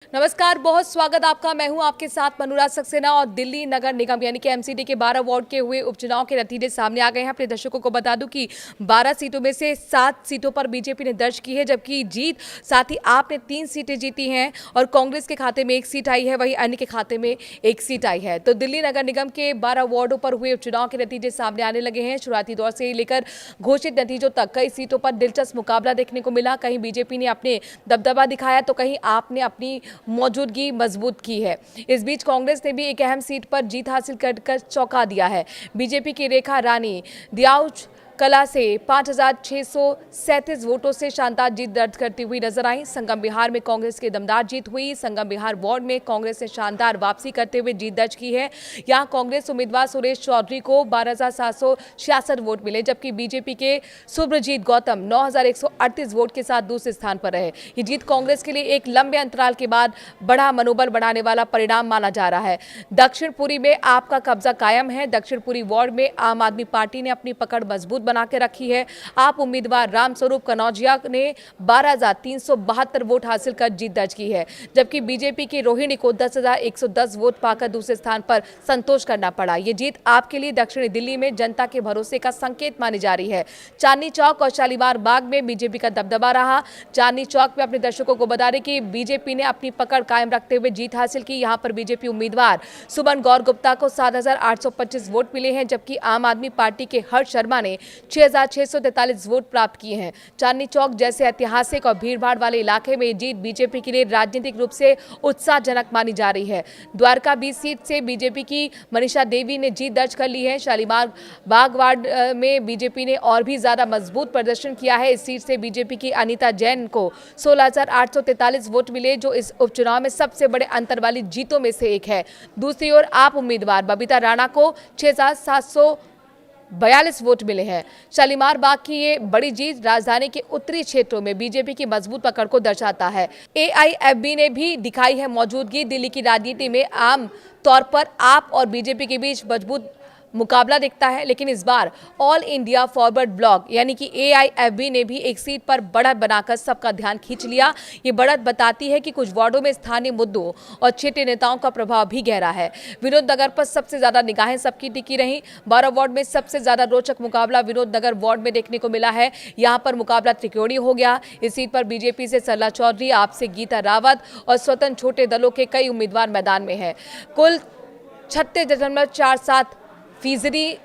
नमस्कार, बहुत स्वागत आपका। मैं हूं आपके साथ मनोराज सक्सेना। और दिल्ली नगर निगम यानी कि एमसीडी के 12 वार्ड के हुए उपचुनाव के नतीजे सामने आ गए हैं। अपने दर्शकों को बता दूं कि 12 सीटों में से 7 सीटों पर बीजेपी ने दर्ज की है, जबकि जीत साथ ही आपने 3 सीटें जीती हैं और कांग्रेस के खाते में 1 सीट आई है, वहीं अन्य के खाते में 1 सीट आई है। तो दिल्ली नगर निगम के 12 वार्डों पर हुए उपचुनाव के नतीजे सामने आने लगे हैं। शुरुआती दौर से लेकर घोषित नतीजों तक कई सीटों पर दिलचस्प मुकाबला देखने को मिला। कहीं बीजेपी ने अपने दबदबा दिखाया तो कहीं आपने अपनी मौजूदगी मजबूत की है। इस बीच कांग्रेस ने भी एक अहम सीट पर जीत हासिल कर चौंका दिया है। बीजेपी की रेखा रानी दियाउच कला से 5,637 वोटों से शानदार जीत दर्ज करती हुई नजर आई। संगम बिहार में कांग्रेस की दमदार जीत हुई। संगम बिहार वार्ड में कांग्रेस ने शानदार वापसी करते हुए जीत दर्ज की है। यहां कांग्रेस उम्मीदवार सुरेश चौधरी को 12,766 वोट मिले, जबकि बीजेपी के सुब्रजीत गौतम 9,138 वोट के साथ दूसरे स्थान पर रहे। ये जीत कांग्रेस के लिए एक लंबे अंतराल के बाद बड़ा मनोबल बढ़ाने वाला परिणाम माना जा रहा है। दक्षिण पुरी में आपका कब्जा कायम है। दक्षिण पुरी वार्ड में आम आदमी पार्टी ने अपनी पकड़ मजबूत बना के रखी है। आप उम्मीदवार रामस्वरूप कनौजिया ने 12,372 वोट हासिल कर जीत दर्ज की है, जबकि बीजेपी की रोहिणी को 10,110 वोट पाकर दूसरे स्थान पर संतोष करना पड़ा। ये जीत आपके लिए दक्षिणी दिल्ली में जनता के भरोसे का संकेत मानी जा रही है। चांदनी चौक और शालीमार बाग में बीजेपी का दबदबा रहा। चांदनी चौक में अपने दर्शकों को बता दें कि बीजेपी ने अपनी पकड़ कायम रखते हुए जीत हासिल की। यहां पर बीजेपी उम्मीदवार सुमन गौर गुप्ता को 7,825 वोट मिले हैं, जबकि आम आदमी पार्टी के हर्ष शर्मा ने 6,643 वोट प्राप्त किए हैं। चांदनी चौक जैसे ऐतिहासिक और भीड़भाड़ वाले इलाके में जीत बीजेपी के लिए राजनीतिक रूप से उत्साहजनक मानी जा रही है। द्वारका 20 सीट से बीजेपी की मनीषा देवी ने जीत दर्ज कर ली है। शालीमार बाग वार्ड में बीजेपी ने और भी ज्यादा मजबूत प्रदर्शन किया है। इस सीट से बीजेपी की अनीता जैन को 16,843 वोट मिले, जो इस उपचुनाव में सबसे बड़े अंतर वाली जीतों में से एक है। दूसरी ओर आप उम्मीदवार बबीता राणा को 6,742 वोट मिले हैं। शालीमार बाग की ये बड़ी जीत राजधानी के उत्तरी क्षेत्रों में बीजेपी की मजबूत पकड़ को दर्शाता है। एआईएफबी ने भी दिखाई है मौजूदगी। दिल्ली की राजनीति में आम तौर पर आप और बीजेपी के बीच मजबूत मुकाबला दिखता है, लेकिन इस बार ऑल इंडिया फॉरवर्ड ब्लॉक यानी कि एआईएफबी ने भी एक सीट पर बढ़त बनाकर सबका ध्यान खींच लिया। ये बढ़त बताती है कि कुछ वार्डों में स्थानीय मुद्दों और छोटे नेताओं का प्रभाव भी गहरा है। विनोद नगर पर सबसे ज्यादा निगाहें सबकी टिकी रही। 12 वार्ड में सबसे ज्यादा रोचक मुकाबला विनोद नगर वार्ड में देखने को मिला है। यहाँ पर मुकाबला त्रिकोणीय हो गया। इस सीट पर बीजेपी से सरला चौधरी, आपसे गीता रावत और स्वतंत्र छोटे दलों के कई उम्मीदवार मैदान में है। कुल 36.47%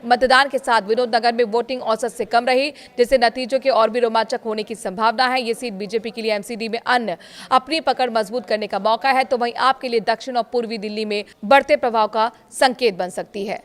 मतदान के साथ विनोद नगर में वोटिंग औसत से कम रही, जिससे नतीजों के और भी रोमांचक होने की संभावना है। ये सीट बीजेपी के लिए एमसीडी में अन्य अपनी पकड़ मजबूत करने का मौका है, तो वहीं आपके लिए दक्षिण और पूर्वी दिल्ली में बढ़ते प्रभाव का संकेत बन सकती है।